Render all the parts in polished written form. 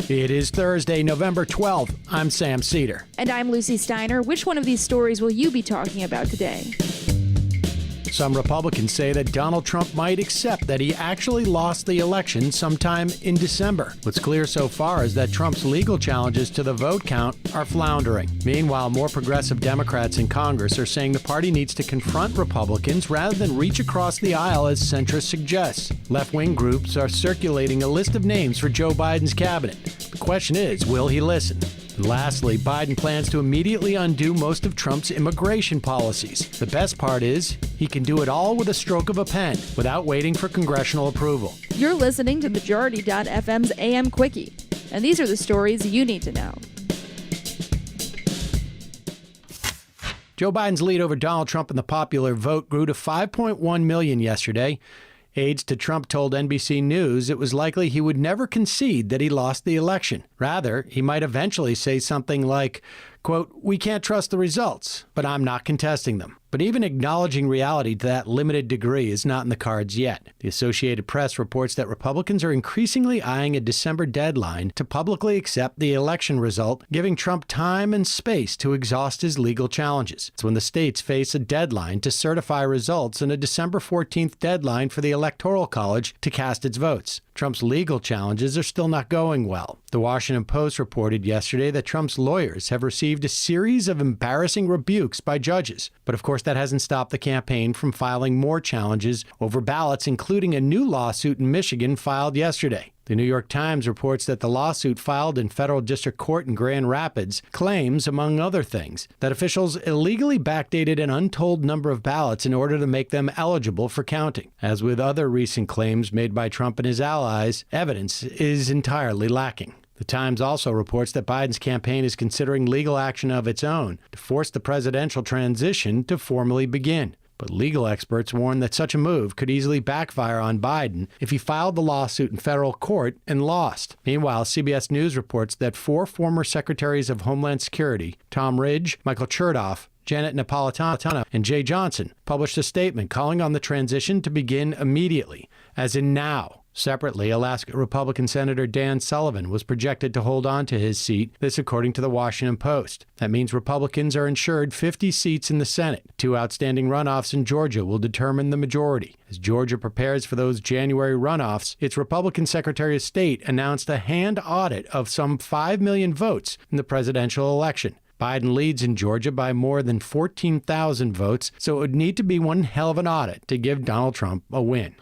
It is Thursday, November 12th. I'm Sam Cedar. And I'm Lucy Steiner. Which one of these stories will you be talking about today? Some Republicans say that Donald Trump might accept that he actually lost the election sometime in December. What's clear so far is that Trump's legal challenges to the vote count are floundering. Meanwhile, more progressive Democrats in Congress are saying the party needs to confront Republicans rather than reach across the aisle as centrists suggest. Left-wing groups are circulating a list of names for Joe Biden's cabinet. The question is, will he listen? And lastly, Biden plans to immediately undo most of Trump's immigration policies. The best part is, he can do it all with a stroke of a pen, without waiting for congressional approval. You're listening to Majority.fm's AM Quickie, and these are the stories you need to know. Joe Biden's lead over Donald Trump in the popular vote grew to 5.1 million yesterday. Aides to Trump told NBC News it was likely he would never concede that he lost the election. Rather, he might eventually say something like, quote, "We can't trust the results, but I'm not contesting them." But even acknowledging reality to that limited degree is not in the cards yet. The Associated Press reports that Republicans are increasingly eyeing a December deadline to publicly accept the election result, giving Trump time and space to exhaust his legal challenges. It's when the states face a deadline to certify results and a December 14th deadline for the Electoral College to cast its votes. Trump's legal challenges are still not going well. The Washington Post reported yesterday that Trump's lawyers have received a series of embarrassing rebukes by judges. But of course, that hasn't stopped the campaign from filing more challenges over ballots, including a new lawsuit in Michigan filed yesterday. The New York Times reports that the lawsuit filed in federal district court in Grand Rapids claims, among other things, that officials illegally backdated an untold number of ballots in order to make them eligible for counting. As with other recent claims made by Trump and his allies, evidence is entirely lacking. The Times also reports that Biden's campaign is considering legal action of its own to force the presidential transition to formally begin. But legal experts warn that such a move could easily backfire on Biden if he filed the lawsuit in federal court and lost. Meanwhile, CBS News reports that 4 former secretaries of Homeland Security, Tom Ridge, Michael Chertoff, Janet Napolitano, and Jay Johnson, published a statement calling on the transition to begin immediately, as in now. Separately, Alaska Republican Senator Dan Sullivan was projected to hold on to his seat, this according to the Washington Post. That means Republicans are ensured 50 seats in the Senate. 2 outstanding runoffs in Georgia will determine the majority. As Georgia prepares for those January runoffs, its Republican Secretary of State announced a hand audit of some 5 million votes in the presidential election. Biden leads in Georgia by more than 14,000 votes, so it would need to be one hell of an audit to give Donald Trump a win.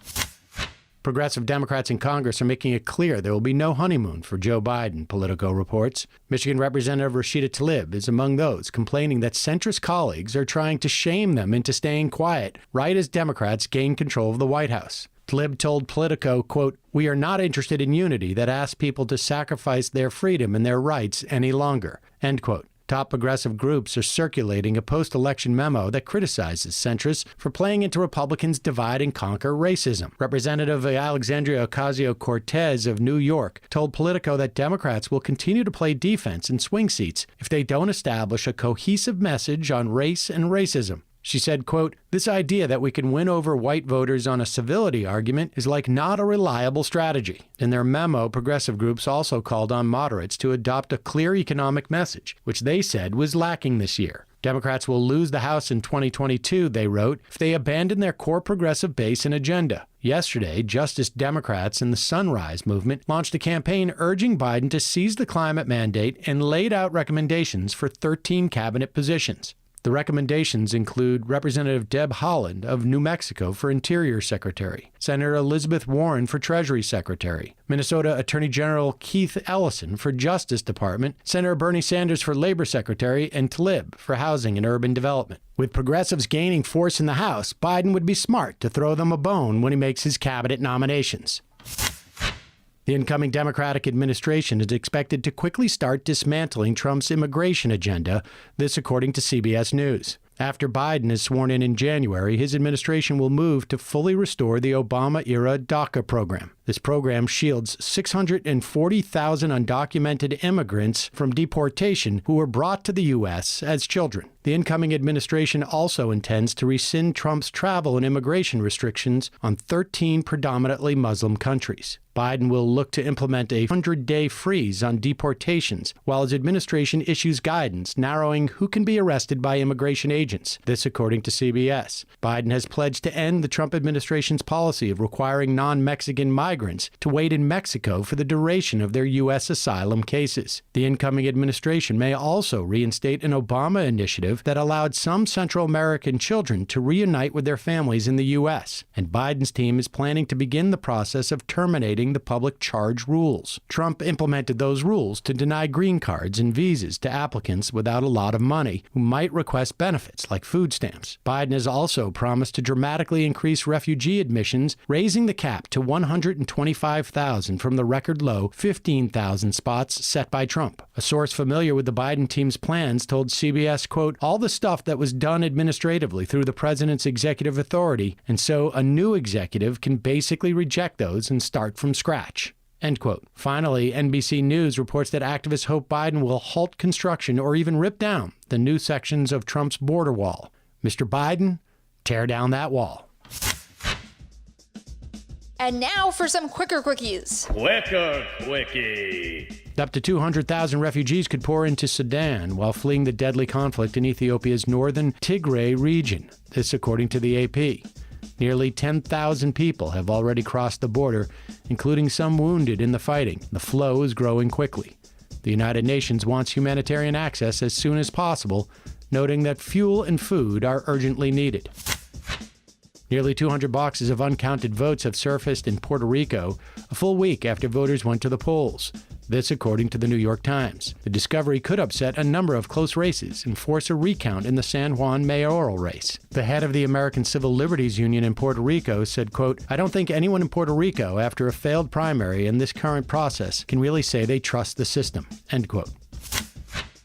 Progressive Democrats in Congress are making it clear there will be no honeymoon for Joe Biden, Politico reports. Michigan Representative Rashida Tlaib is among those complaining that centrist colleagues are trying to shame them into staying quiet right as Democrats gain control of the White House. Tlaib told Politico, quote, "We are not interested in unity that asks people to sacrifice their freedom and their rights any longer," end quote. Top progressive groups are circulating a post-election memo that criticizes centrists for playing into Republicans' divide-and-conquer racism. Representative Alexandria Ocasio-Cortez of New York told Politico that Democrats will continue to play defense in swing seats if they don't establish a cohesive message on race and racism. She said, quote, "This idea that we can win over white voters on a civility argument is like not a reliable strategy." In their memo, progressive groups also called on moderates to adopt a clear economic message, which they said was lacking this year. Democrats will lose the House in 2022, they wrote, if they abandon their core progressive base and agenda. Yesterday, Justice Democrats and the Sunrise Movement launched a campaign urging Biden to seize the climate mandate and laid out recommendations for 13 cabinet positions. The recommendations include Representative Deb Haaland of New Mexico for Interior Secretary, Senator Elizabeth Warren for Treasury Secretary, Minnesota Attorney General Keith Ellison for Justice Department, Senator Bernie Sanders for Labor Secretary, and Tlaib for Housing and Urban Development. With progressives gaining force in the House, Biden would be smart to throw them a bone when he makes his cabinet nominations. The incoming Democratic administration is expected to quickly start dismantling Trump's immigration agenda, this according to CBS News. After Biden is sworn in January, his administration will move to fully restore the Obama-era DACA program. This program shields 640,000 undocumented immigrants from deportation who were brought to the U.S. as children. The incoming administration also intends to rescind Trump's travel and immigration restrictions on 13 predominantly Muslim countries. Biden will look to implement a 100-day freeze on deportations while his administration issues guidance narrowing who can be arrested by immigration agents. This according to CBS. Biden has pledged to end the Trump administration's policy of requiring non-Mexican migrants to wait in Mexico for the duration of their U.S. asylum cases. The incoming administration may also reinstate an Obama initiative that allowed some Central American children to reunite with their families in the U.S. And Biden's team is planning to begin the process of terminating the public charge rules. Trump implemented those rules to deny green cards and visas to applicants without a lot of money who might request benefits like food stamps. Biden has also promised to dramatically increase refugee admissions, raising the cap to 125,000 from the record low 15,000 spots set by Trump. A source familiar with the Biden team's plans told CBS, quote, all the stuff that was done administratively through the president's executive authority, and so a new executive can basically reject those and start from scratch. End quote. Finally, NBC News reports that activists hope Biden will halt construction or even rip down the new sections of Trump's border wall. Mr. Biden, tear down that wall. And now for some quicker quickies. Quicker quickie. Up to 200,000 refugees could pour into Sudan while fleeing the deadly conflict in Ethiopia's northern Tigray region. This according to the AP. Nearly 10,000 people have already crossed the border, including some wounded in the fighting. The flow is growing quickly. The United Nations wants humanitarian access as soon as possible, noting that fuel and food are urgently needed. Nearly 200 boxes of uncounted votes have surfaced in Puerto Rico a full week after voters went to the polls. This according to the New York Times. The discovery could upset a number of close races and force a recount in the San Juan mayoral race. The head of the American Civil Liberties Union in Puerto Rico said, quote, I don't think anyone in Puerto Rico, after a failed primary in this current process, can really say they trust the system, end quote.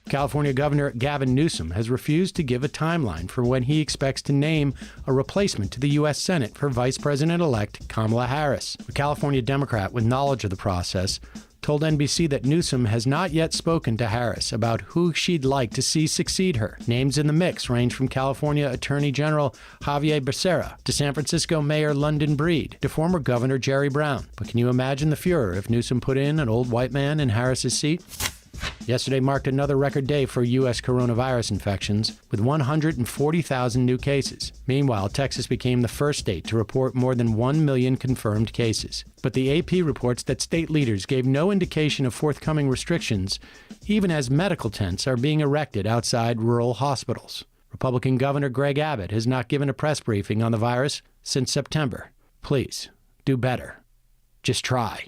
California Governor Gavin Newsom has refused to give a timeline for when he expects to name a replacement to the U.S. Senate for Vice President-elect Kamala Harris. A California Democrat with knowledge of the process told NBC that Newsom has not yet spoken to Harris about who she'd like to see succeed her. Names in the mix range from California Attorney General Javier Becerra to San Francisco Mayor London Breed to former Governor Jerry Brown. But can you imagine the furor if Newsom put in an old white man in Harris's seat? Yesterday marked another record day for U.S. coronavirus infections, with 140,000 new cases. Meanwhile, Texas became the first state to report more than 1 million confirmed cases. But the AP reports that state leaders gave no indication of forthcoming restrictions, even as medical tents are being erected outside rural hospitals. Republican Governor Greg Abbott has not given a press briefing on the virus since September. Please, do better. Just try.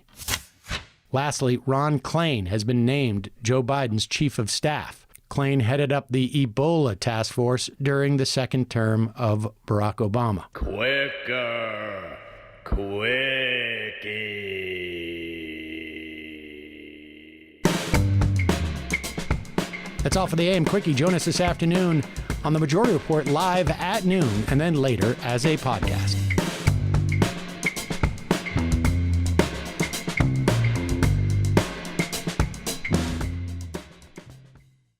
Lastly, Ron Klain has been named Joe Biden's chief of staff. Klain headed up the Ebola task force during the second term of Barack Obama. Quicker quickie. That's all for the AM Quickie. Join us this afternoon on the Majority Report live at noon and then later as a podcast.